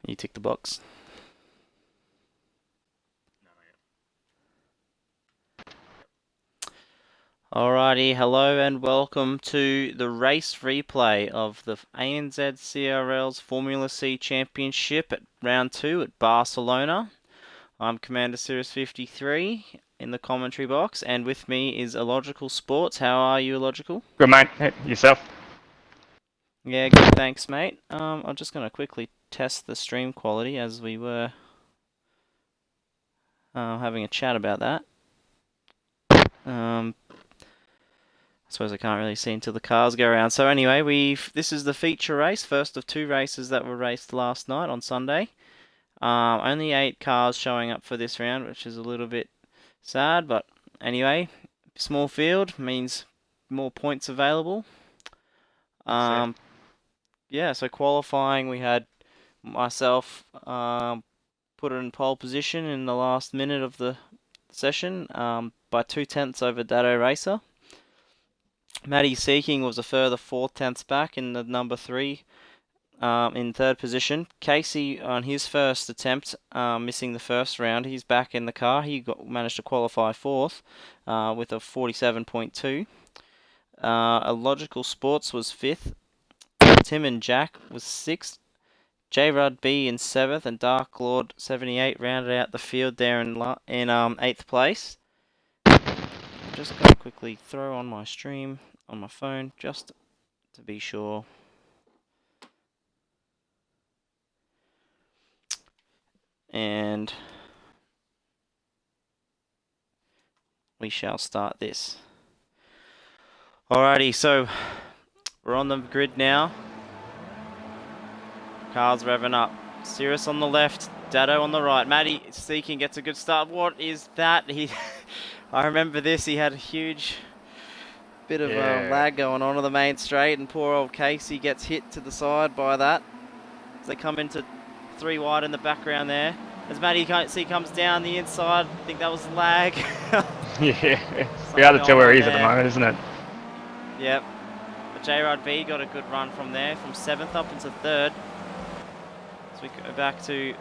You tick the box. Alrighty, hello and welcome to the race replay of the ANZCRL's Formula C Championship at round 2 at Barcelona. I'm Commander Cirrus 53 in the commentary box, and with me is Illogical Sports. How are you, Illogical? Good, mate. Yourself? Yeah, good, thanks, mate. I'm just going to quickly test the stream quality as we were having a chat about that. I suppose I can't really see until the cars go around. So anyway, this is the feature race, first of 2 races that were raced last night on Sunday. Only 8 cars showing up for this round, which is a little bit sad, but anyway, small field means more points available. Yeah, so qualifying, we had myself put it in pole position in the last minute of the session by 2/10 over Dado Racer. Matty Seeking was a further 4/10 back in the number 3 in 3rd position. Casey, on his first attempt, missing the first round, he's back in the car. He managed to qualify 4th with a 47.2. Illogical Sports was 5th. Tim and Jack was 6th. J-Rud B in 7th, and Dark Lord 78 rounded out the field there in 8th place. I'm just going to quickly throw on my stream on my phone just to be sure. And we shall start this. Alrighty, so we're on the grid now. Cars revving up. Cirrus on the left, Dado on the right. Matty Seeking gets a good start. What is that? I remember this. He had a huge bit of lag going on the main straight, and poor old Casey gets hit to the side by that. As they come into 3 wide in the background there. As Matty comes down the inside, I think that was lag. Yeah, we hard to tell where he is at the moment, isn't it? Yep. But J-Rod B got a good run from there, from 7th up into 3rd. So we go back to,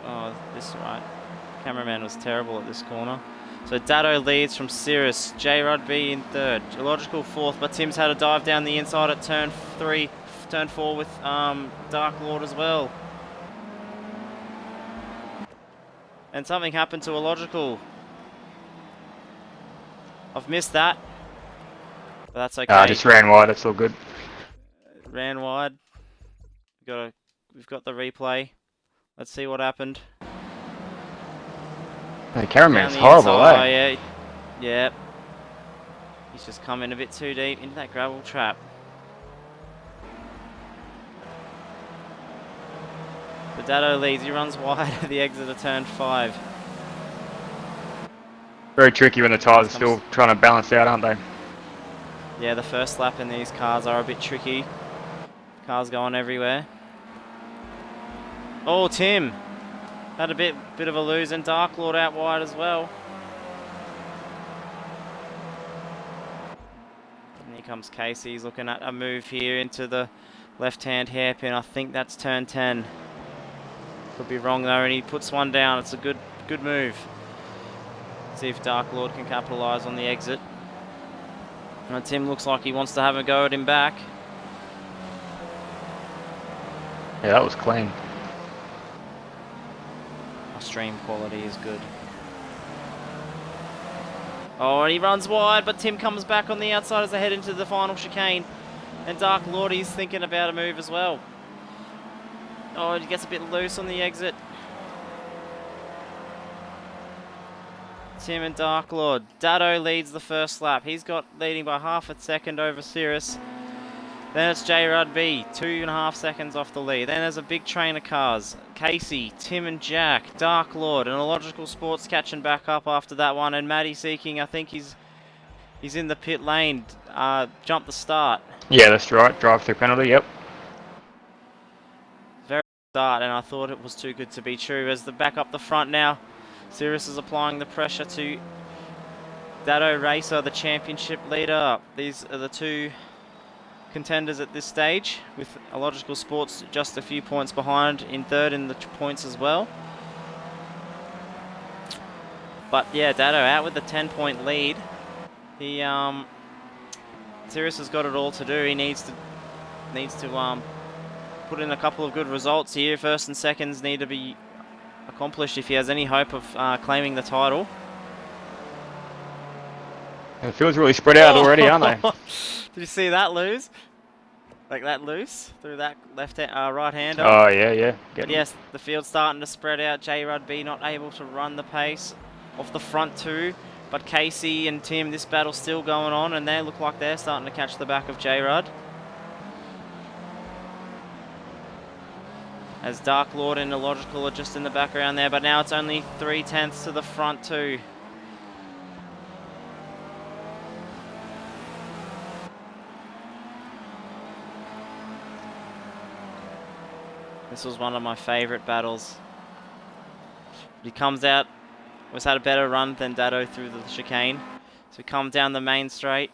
this right. Cameraman was terrible at this corner. So Dado leads from Cirrus, J-Rod B in 3rd, Illogical 4th, but Tim's had a dive down the inside at turn 4 with Dark Lord as well. And something happened to Illogical. I've missed that. But that's okay. Just ran wide, that's all good. Ran wide. We've got the replay. Let's see what happened. The cameraman's horrible, eh? Yeah. He's just come in a bit too deep into that gravel trap. The Dado leads, he runs wide at the exit of turn 5. Very tricky when the tyres are still trying to balance out, aren't they? Yeah, the first lap in these cars are a bit tricky. Cars going everywhere. Oh, Tim had a bit of a lose, and Dark Lord out wide as well. And here comes Casey. He's looking at a move here into the left-hand hairpin. I think that's turn 10. Could be wrong though, and he puts one down. It's a good move. See if Dark Lord can capitalise on the exit. And Tim looks like he wants to have a go at him back. Yeah, that was clean. Our stream quality is good. Oh, and he runs wide, but Tim comes back on the outside as they head into the final chicane. And Dark Lord, he's thinking about a move as well. Oh, he gets a bit loose on the exit. Tim and Dark Lord. Dado leads the first lap. He's got leading by half a second over Cirrus. Then it's J-Rud B, 2.5 seconds off the lead. Then there's a big train of cars. Casey, Tim and Jack, Dark Lord, and Illogical Sports catching back up after that one. And Matty Seeking, I think he's in the pit lane. Jump the start. Yeah, that's right. Drive-through penalty, yep. Very start, and I thought it was too good to be true. As the back up the front now, Cirrus is applying the pressure to Dado Racer, the championship leader. These are the two contenders at this stage, with Illogical Sports just a few points behind in third in the points as well. But yeah, Dado out with the 10-point lead. He Sirius has got it all to do. He needs to put in a couple of good results here. First and seconds need to be accomplished if he has any hope of claiming the title. It feels really spread out already, aren't they? Did you see that lose? Like that loose through that right hander. Oh yeah. But yes, the field's starting to spread out. J-Rud B not able to run the pace off the front two. But Casey and Tim, this battle's still going on, and they look like they're starting to catch the back of J-Rud. As Dark Lord and Illogical are just in the background there, but now it's only 3/10 to the front two. This was one of my favourite battles. He comes out, was had a better run than Dado through the chicane. So he comes down the main straight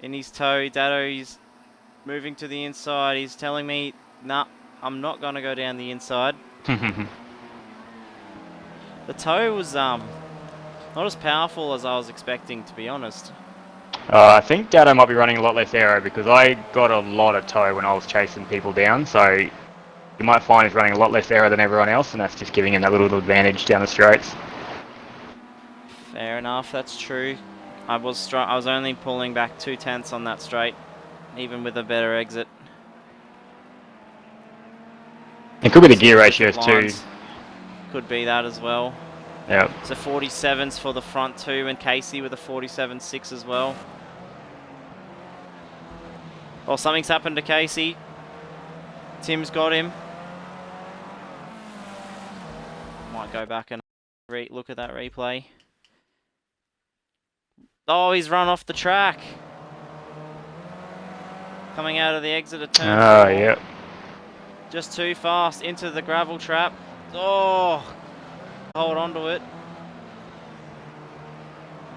in his toe. Dado, he's moving to the inside. He's telling me, nah, I'm not going to go down the inside. The toe was not as powerful as I was expecting, to be honest. I think Dado might be running a lot less aero because I got a lot of toe when I was chasing people down, so you might find he's running a lot less aero than everyone else, and that's just giving him that little advantage down the straights. Fair enough, that's true. I was only pulling back 2/10 on that straight, even with a better exit. It could be the gear ratios too. Could be that as well. Yeah. So 47s for the front two, and Casey with a 47.6 as well. Well, something's happened to Casey. Tim's got him. Might go back and look at that replay. Oh, he's run off the track. Coming out of the exit of turn 4. Yeah. Just too fast into the gravel trap. Oh, hold on to it.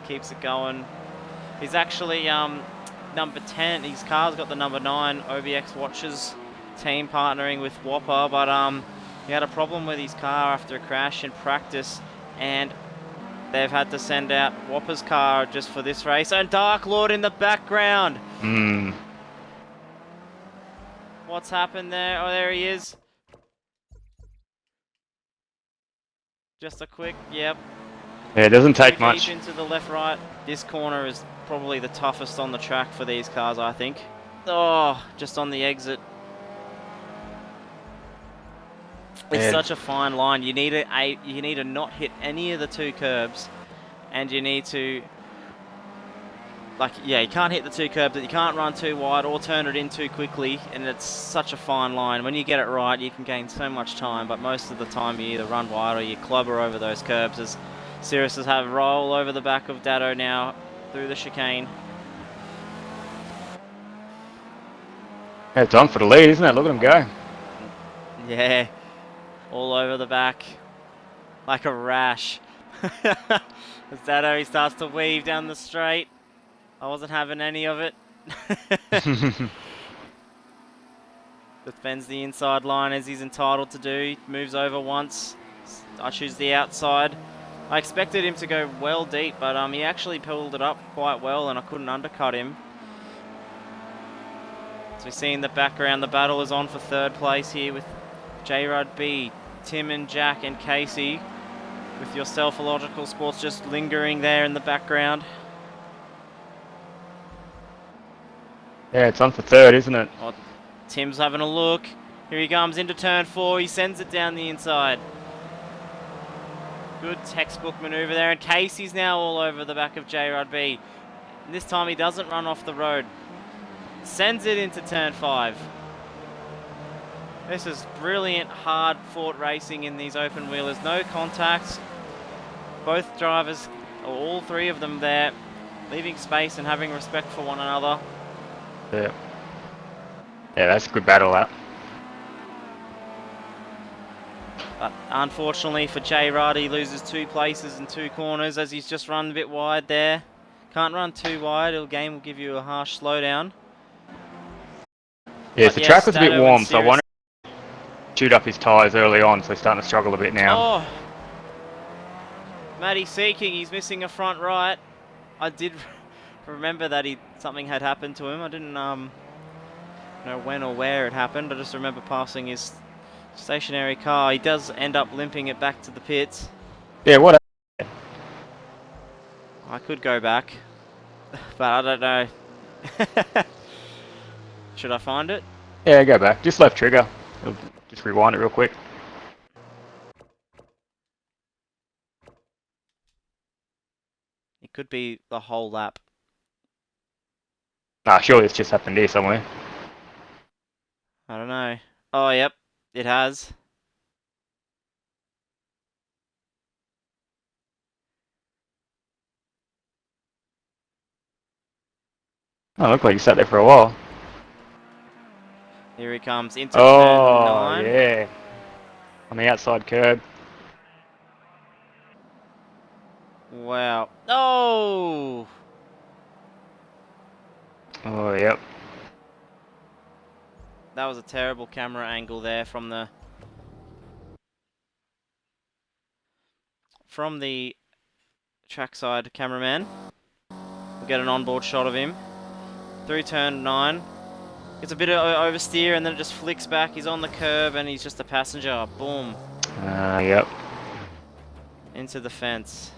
Keeps it going. He's actually number 10. His car's got the number 9 OBX Watches team partnering with Whopper, but he had a problem with his car after a crash in practice, and they've had to send out Whopper's car just for this race. And Dark Lord in the background. What's happened there? Oh, there he is. Just a quick, yep. Yeah, it doesn't take Deep much. into the left, right. This corner is probably the toughest on the track for these cars, I think. Oh, just on the exit. It's such a fine line. You need to not hit any of the two curbs, and you need to, you can't hit the two curbs, but you can't run too wide or turn it in too quickly, and it's such a fine line. When you get it right, you can gain so much time, but most of the time you either run wide or you clobber over those curbs, as Sirius has had a roll over the back of Dado now through the chicane. Yeah, it's on for the lead, isn't it? Look at him go. Yeah, all over the back, like a rash. As Dado, he starts to weave down the straight. I wasn't having any of it. Defends the inside line as he's entitled to do. Moves over once. I choose the outside. I expected him to go well deep, but he actually pulled it up quite well, and I couldn't undercut him. As we see in the background, the battle is on for third place here with J-Rud B, Tim and Jack and Casey, with yourself, Illogical Sports, just lingering there in the background. Yeah, it's on for third, isn't it? Oh, Tim's having a look. Here he comes into turn 4. He sends it down the inside. Good textbook maneuver there. And Casey's now all over the back of J-Rud B. And this time he doesn't run off the road. Sends it into turn 5. This is brilliant, hard-fought racing in these open wheelers. No contacts. Both drivers, or all three of them there, leaving space and having respect for one another. Yeah. Yeah, that's a good battle, that. But unfortunately for J-Rud, he loses 2 places and 2 corners as he's just run a bit wide there. Can't run too wide, the game will give you a harsh slowdown. Yeah, But so the track yes, was a bit Dado and warm, so I Cirrus. wonder if he chewed up his tyres early on, so he's starting to struggle a bit now. Oh, Matty Seeking, he's missing a front right. I did remember that something had happened to him. I didn't know when or where it happened. I just remember passing his stationary car. He does end up limping it back to the pits. Yeah, what? I could go back, but I don't know. Should I find it? Yeah, go back. Just left trigger. Just rewind it real quick. It could be the whole lap. Nah, surely it's just happened here somewhere. I don't know. Oh, yep, it has. Oh, looked like you sat there for a while. Here he comes into turn Oh, 9. yeah. On the outside curb. Wow. Oh! Oh, yep. That was a terrible camera angle there from the trackside cameraman. We'll get an onboard shot of him. Through turn 9. Gets a bit of oversteer and then it just flicks back. He's on the curb and he's just a passenger. Boom. Yep. Into the fence.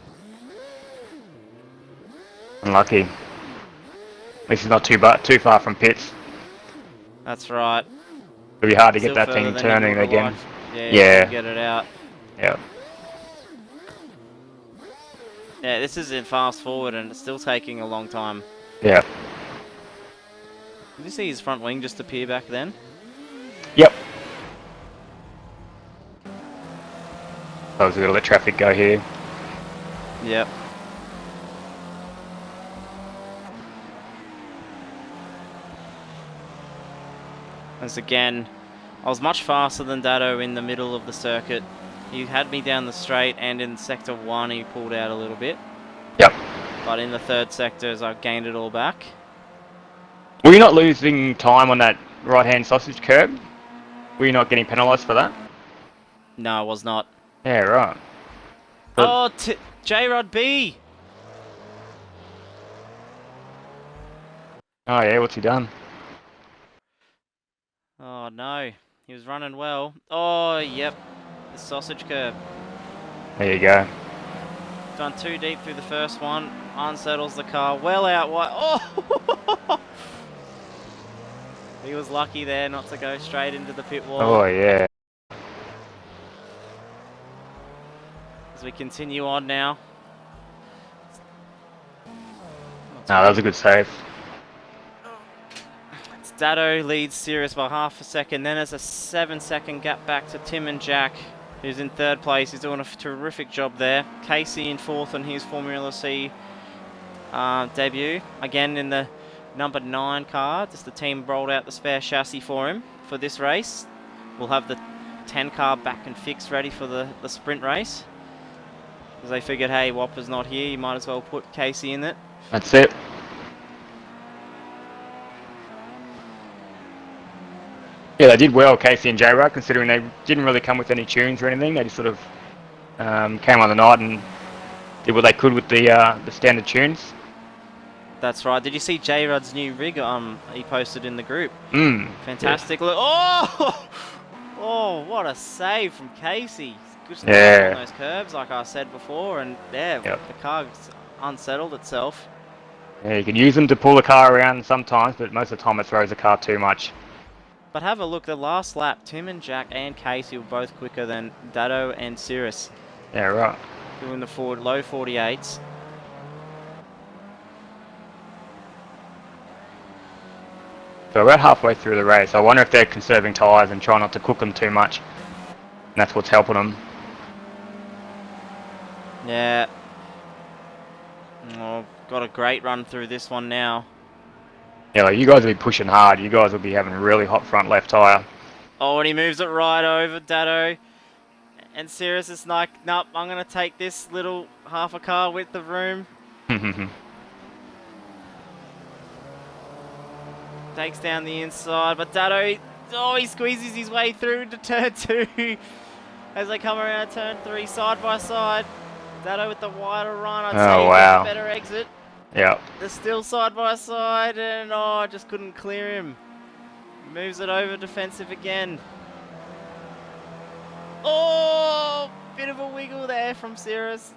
Unlucky. At least he's not too far from pits. That's right. It'll be hard to Still get that further thing than he turning would have again. liked. Yeah, Yeah. to get it out. Yep. Yeah, this is in fast forward and it's still taking a long time. Yeah. Did you see his front wing just appear back then? Yep. I was going to let traffic go here. Yep. As again, I was much faster than Dado in the middle of the circuit. He had me down the straight, and in sector 1 he pulled out a little bit. Yep. But in the third sectors I gained it all back. Were you not losing time on that right-hand sausage curb? Were you not getting penalised for that? No, I was not. Yeah, right. Oh, J-Rod B! Oh, yeah, what's he done? Oh no, he was running well. Oh, yep, the sausage curb. There you go. Gone too deep through the first one, unsettles the car, well out wide. Oh! He was lucky there not to go straight into the pit wall. Oh, yeah. As we continue on now. No, that was a good save. Dado leads Sirius by half a second. Then there's a 7-second gap back to Tim and Jack, who's in third place. He's doing a terrific job there. Casey in fourth on his Formula C debut. Again in the number 9 car. Just the team rolled out the spare chassis for him for this race. We'll have the 10 car back and fixed ready for the sprint race. Because they figured, hey, Whopper's not here, you might as well put Casey in it. That's it. Yeah, they did well, Casey and J-Rod, considering they didn't really come with any tunes or anything. They just sort of came on the night and did what they could with the standard tunes. That's right. Did you see J-Rod's new rig he posted in the group? Fantastic. Yeah. Look. Oh! Oh, what a save from Casey. Good stuff on those curbs, like I said before, and the car's unsettled itself. Yeah, you can use them to pull the car around sometimes, but most of the time it throws the car too much. But have a look, the last lap, Tim and Jack and Casey were both quicker than Dado and Cirrus. Yeah, right. Doing the low 48s. So we're about halfway through the race. I wonder if they're conserving tyres and trying not to cook them too much. And that's what's helping them. Yeah. Oh, got a great run through this one now. Yeah, like you guys will be pushing hard. You guys will be having a really hot front left tyre. Oh, and he moves it right over Dado. And Cirrus is like, nope, I'm going to take this little half a car width of room. takes down the inside, but Dado, oh, he squeezes his way through to turn 2 as they come around turn 3 side by side. Dado with the wider run, I'd say Oh, he gets a wow. better exit. Yep. They're still side by side, and oh, I just couldn't clear him. Moves it over defensive again. Oh, bit of a wiggle there from Cirrus.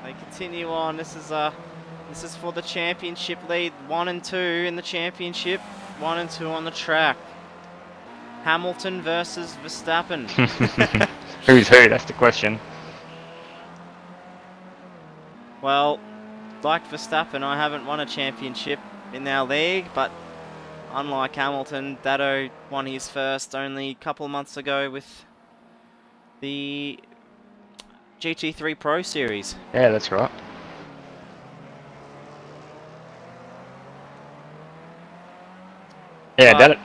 They continue on. This is for the championship lead. 1 and 2 in the championship. 1 and 2 on the track. Hamilton versus Verstappen. Who's who? That's the question. Well, like Verstappen, I haven't won a championship in our league, but unlike Hamilton, Dado won his first only a couple of months ago with the GT3 Pro Series. Yeah, that's right. Yeah,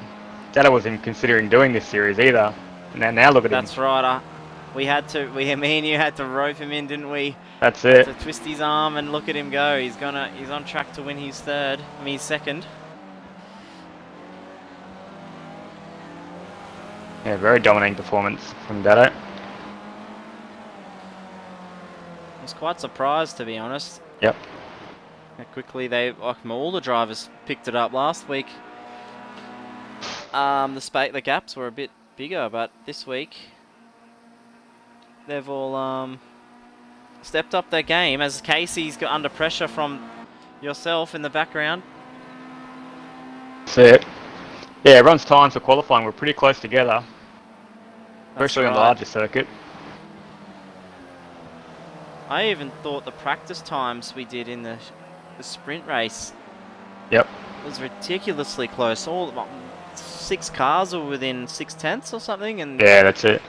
Dada wasn't considering doing this series either. Now look at him. That's right. Me and you had to rope him in, didn't we? That's it. To twist his arm and look at him go. He's on track to win his his second. Yeah, very dominating performance from Dado. I was quite surprised, to be honest. Yep. How quickly all the drivers picked it up last week. The gaps were a bit bigger, but this week they've all stepped up their game as Casey's got under pressure from yourself in the background. That's it. Yeah, everyone's times for qualifying were pretty close together, especially on the larger circuit. I even thought the practice times we did in the sprint race was ridiculously close. All 6 cars were within 6/10 or something, and yeah, that's it.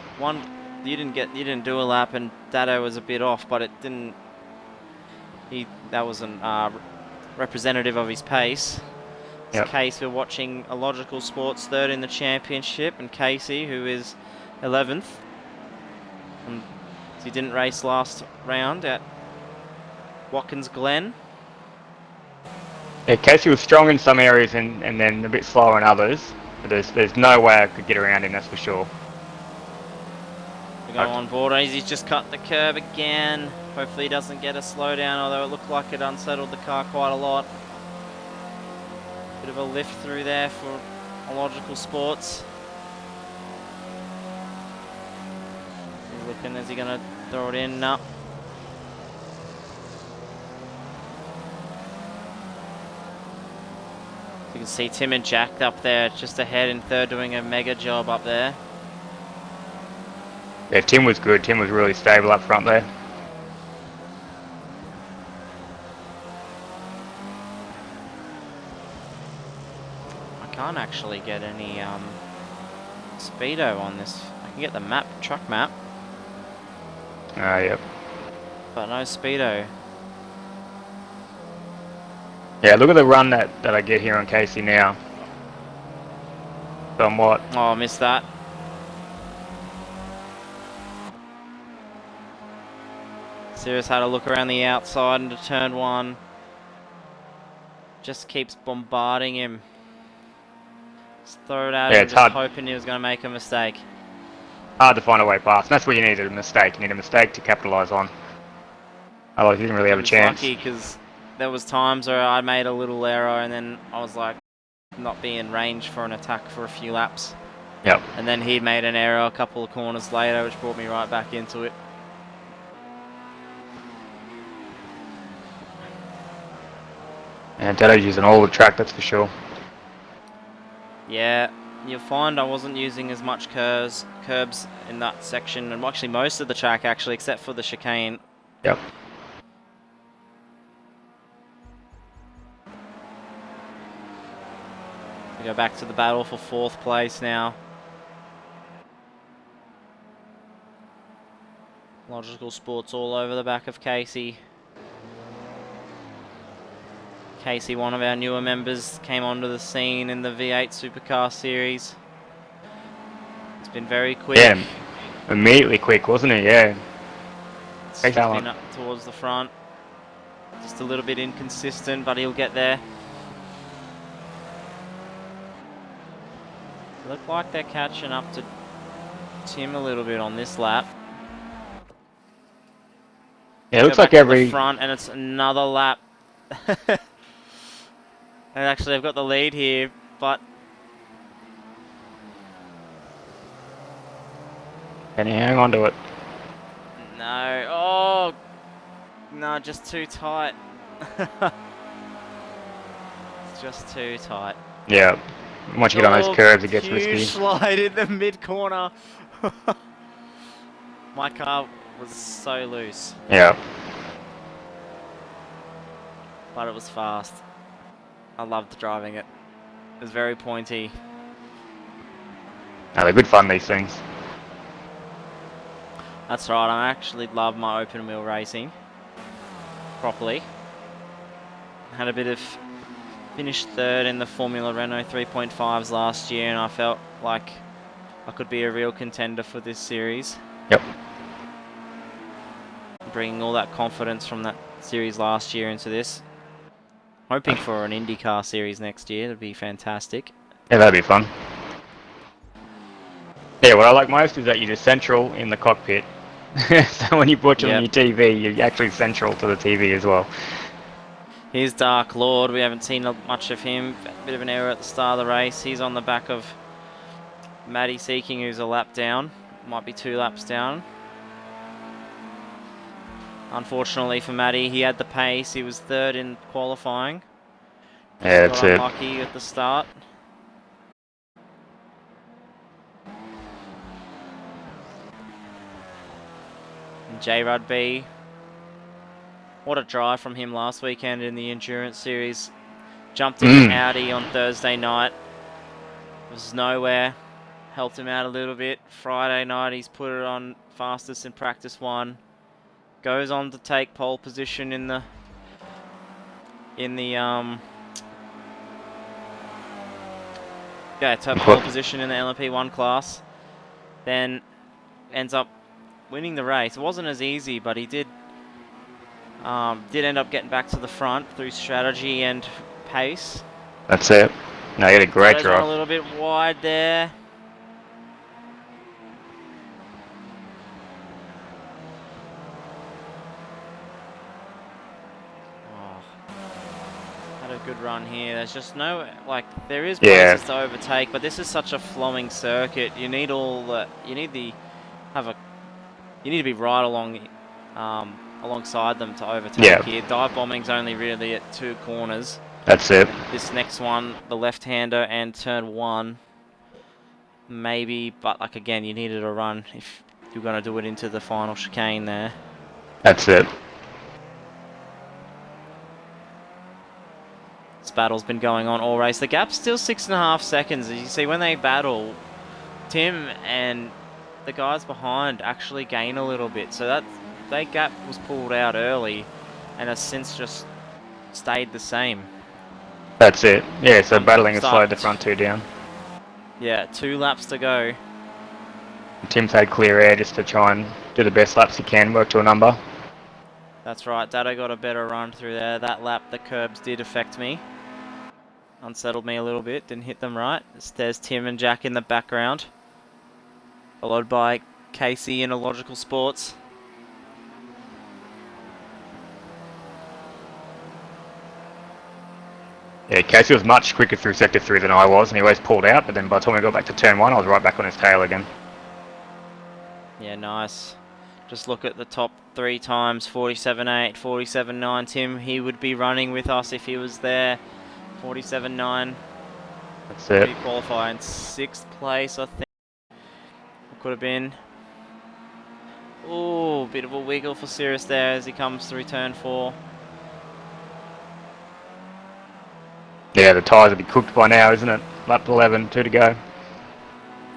You didn't do a lap, and Dado was a bit off, but it didn't. That wasn't representative of his pace. In this case, we're watching a Logical Sports third in the championship, and Casey, who is 11th. And he didn't race last round at Watkins Glen. Yeah, Casey was strong in some areas and then a bit slower in others. But there's no way I could get around him, that's for sure. We go on board. He's just cut the curb again. Hopefully he doesn't get a slowdown, although it looked like it unsettled the car quite a lot. Bit of a lift through there for Logical Sports. He's looking, is he going to throw it in? No. You can see Tim and Jack up there just ahead in third, doing a mega job up there. Yeah, Tim was good. Tim was really stable up front there. I can't actually get any speedo on this. I can get the truck map. Yep. But no speedo. Yeah, look at the run that I get here on Casey now. Somewhat. Oh, I missed that. Cirrus had a look around the outside into turn 1. Just keeps bombarding him. Just throw it at him, just hoping he was going to make a mistake. Hard to find a way past. And that's what you need, a mistake. You need a mistake to capitalise on. Otherwise, you didn't really have a chance. Lucky because there was times where I made a little error and then I was like not being in range for an attack for a few laps. Yep. And then he'd made an error a couple of corners later, which brought me right back into it. And Dado's using all the track, that's for sure. Yeah, you'll find I wasn't using as much curbs in that section, and actually most of the track actually, except for the chicane. Yep. We go back to the battle for 4th place now. Logical Sports all over the back of Casey. Casey, one of our newer members, came onto the scene in the V8 Supercar Series. It's been very quick. Yeah, immediately quick, wasn't it? Yeah. It's been up towards the front. Just a little bit inconsistent, but he'll get there. Look like they're catching up to Tim a little bit on this lap. Yeah, it looks Go like back to every... the front, and it's another lap. And actually, they've got the lead here, but... Can you hang on to it? No. Oh! No, just too tight. It's just too tight. Yeah. Once you get on those curves, it gets risky. Huge slide in the mid-corner. My car was so loose. Yeah. But it was fast. I loved driving it. It was very pointy. No, they're good fun, these things. That's right, I actually love my open wheel racing. Properly. Had a bit of... Finished third in the Formula Renault 3.5s last year, and I felt like I could be a real contender for this series. Yep. Bringing all that confidence from that series last year into this. Hoping for an IndyCar series next year. That'd be fantastic. Yeah, that'd be fun. Yeah, what I like most is that you're just central in the cockpit. So when you watch it on your TV, you're actually central to the TV as well. Here's Dark Lord. We haven't seen much of him. A bit of an error at the start of the race. He's on the back of Matty Seeking, who's a lap down. Might be 2 laps down. Unfortunately for Matty, he had the pace. He was third in qualifying. Yeah, that's got it. unlucky at the start. And J. Rudby. What a drive from him last weekend in the Endurance Series. Jumped into Audi on Thursday night. Was nowhere. Helped him out a little bit. Friday night he's put it on fastest in practice 1. Goes on to take pole position in the pole position in the LMP1 class. Then ends up winning the race. It wasn't as easy, but he did end up getting back to the front through strategy and pace. That's it. No, he had a great drive. A little bit wide there. Had a good run here. There's just no, like, there is places to overtake, but this is such a flowing circuit. You need you need to be right along, alongside them to overtake here. Dive bombing's only really at 2 corners. That's it. And this next one, the left-hander and turn 1, maybe, but like again, you needed a run if you're going to do it into the final chicane there. That's it. This battle's been going on all race. The gap's still 6.5 seconds. As you see, when they battle, Tim and the guys behind actually gain a little bit. So that gap was pulled out early and has since just stayed the same. That's it. Yeah, so battling has slowed the front 2 down. Yeah, 2 laps to go. Tim's had clear air just to try and do the best laps he can, work to a number. That's right, Dado got a better run through there. That lap, the curbs did affect me. Unsettled me a little bit, didn't hit them right. There's Tim and Jack in the background. Followed by Casey in Illogical Sports. Yeah, Casey was much quicker through Sector 3 than I was, and he always pulled out, but then by the time we got back to Turn 1, I was right back on his tail again. Yeah, nice. Just look at the top 3 times, 47.8, 47.9. Tim, he would be running with us if he was there. 47.9. That's it. Qualify in 6th place, I think. Could have been. Ooh, bit of a wiggle for Cirrus there as he comes through turn 4. Yeah, the tyres will be cooked by now, isn't it? Lap 11, 2 to go.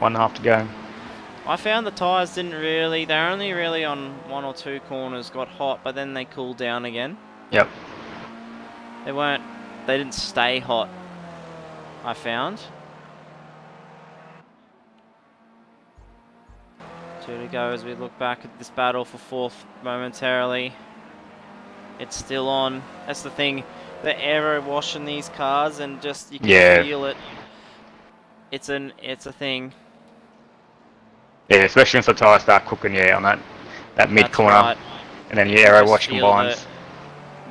1.5 to go. I found the tyres they're only really on 1 or 2 corners got hot, but then they cooled down again. Yep. They didn't stay hot, I found. 2 to go as we look back at this battle for 4th momentarily. It's still on. That's the thing. The aero wash in these cars, and just you can Yeah. feel it. It's a thing. Yeah, especially once the tyres start cooking, yeah, on that mid That's corner, right. and then You your can aero just wash feel the combines.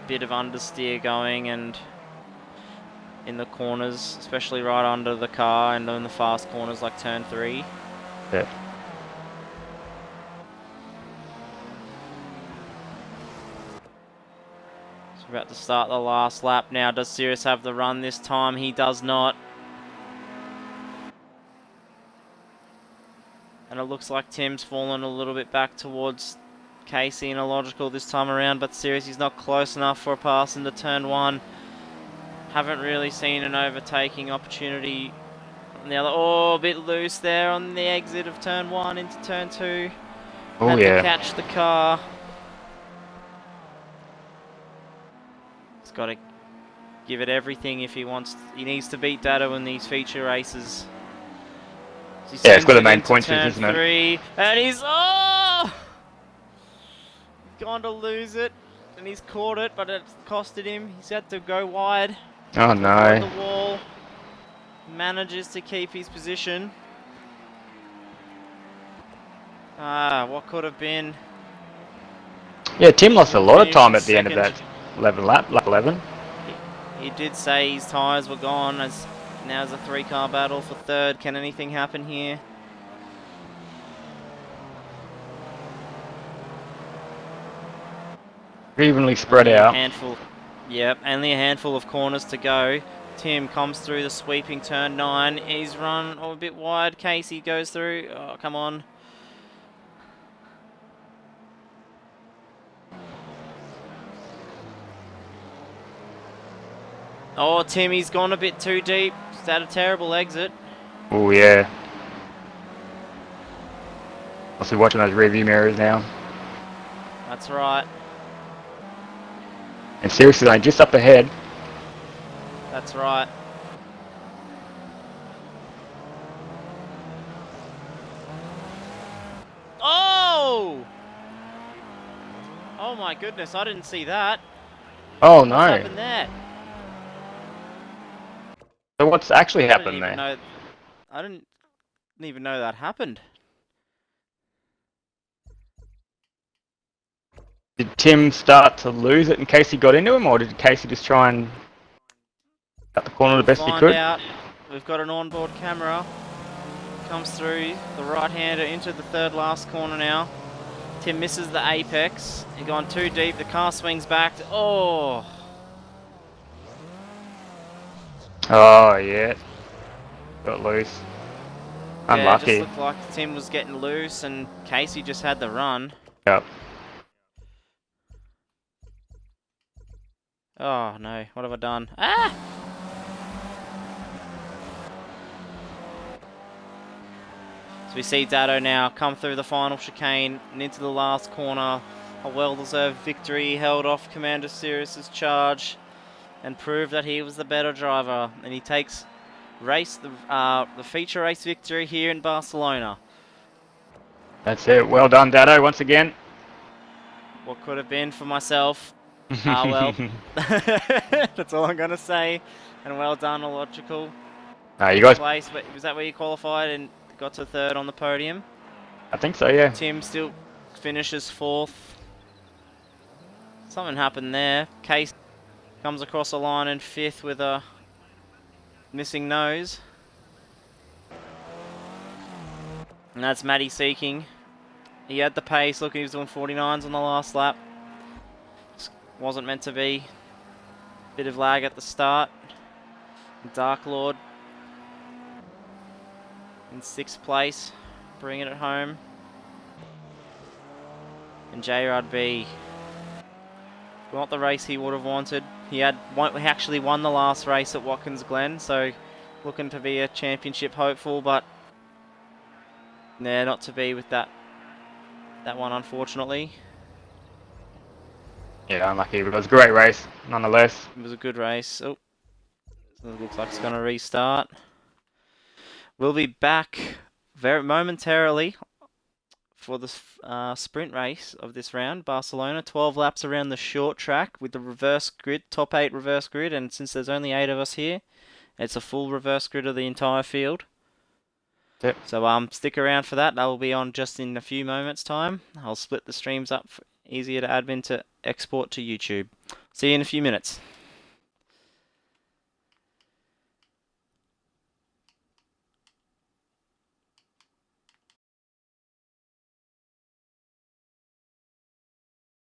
bit of understeer going, and in the corners, especially right under the car, and in the fast corners like turn 3. Yeah. So we're about to start the last lap now. Does Sirius have the run this time? He does not. And it looks like Tim's fallen a little bit back towards Casey in a logical this time around, but Sirius is not close enough for a pass into turn 1. Haven't really seen an overtaking opportunity on the other. Oh, a bit loose there on the exit of turn 1 into turn 2. Oh Had to yeah. catch the car. He's got to give it everything if he wants. He needs to beat Dado in these feature races. He Yeah, it's sends got the it main into points, turn isn't it? 3, and he's gone to lose it, and he's caught it, but it's costed him. He's had to go wide Oh to avoid the no. wall. Manages to keep his position. What could have been. Yeah, Tim lost a He'll lot of finish time in at the end of second. that 11 lap, lap 11. He did say his tyres were gone, as now it's a 3-car battle for third. Can anything happen here? Evenly spread Only a out. handful. Yep, only a handful of corners to go. Tim comes through the sweeping turn 9. He's run a bit wide. Casey goes through. Oh, come on. Oh, Timmy's gone a bit too deep. He's had a terrible exit. Oh yeah. I'll be watching those rearview mirrors now. That's right. And seriously, like, just up ahead. That's right. Oh! Oh my goodness, I didn't see that. Oh What's no. happened there? So what's actually I didn't happened even there? know. I didn't even know that happened. Did Tim start to lose it in case he got into him, or did Casey just try and cut the corner the We'll best he find could? out. We've got an onboard camera. Comes through the right-hander into the third last corner now. Tim misses the apex. He's gone too deep. The car swings back. Oh! Oh yeah. Got loose. Yeah, it just Unlucky. looked like Tim was getting loose and Casey just had the run. Yep. Oh no, what have I done? Ah! So we see Dado now come through the final chicane and into the last corner. A well-deserved victory. He held off Commander Sirius's charge and proved that he was the better driver. And he takes the feature race victory here in Barcelona. That's it. Well done, Dado, once again. What could have been for myself. Well. That's all I'm going to say. And well done, Illogical. You Fifth guys, place, but was that where you qualified and got to third on the podium? I think so, yeah. Tim still finishes fourth. Something happened there. Case comes across the line in fifth with a missing nose. And that's Matty Seeking. He had the pace. Look, he was doing 49s on the last lap. Just wasn't meant to be. Bit of lag at the start. Dark Lord in sixth place, bringing it home. And J-Rod B, not the race he would have wanted. He actually won the last race at Watkins Glen, so looking to be a championship hopeful, but not to be with that one, unfortunately. Yeah, unlucky, but it was a great race, nonetheless. It was a good race. Oh, it looks like it's going to restart. We'll be back very momentarily for the sprint race of this round, Barcelona. 12 laps around the short track with the reverse grid, top 8 reverse grid, and since there's only 8 of us here, it's a full reverse grid of the entire field. Yep. So stick around for that. That will be on just in a few moments' time. I'll split the streams up, easier to admin to export to YouTube. See you in a few minutes.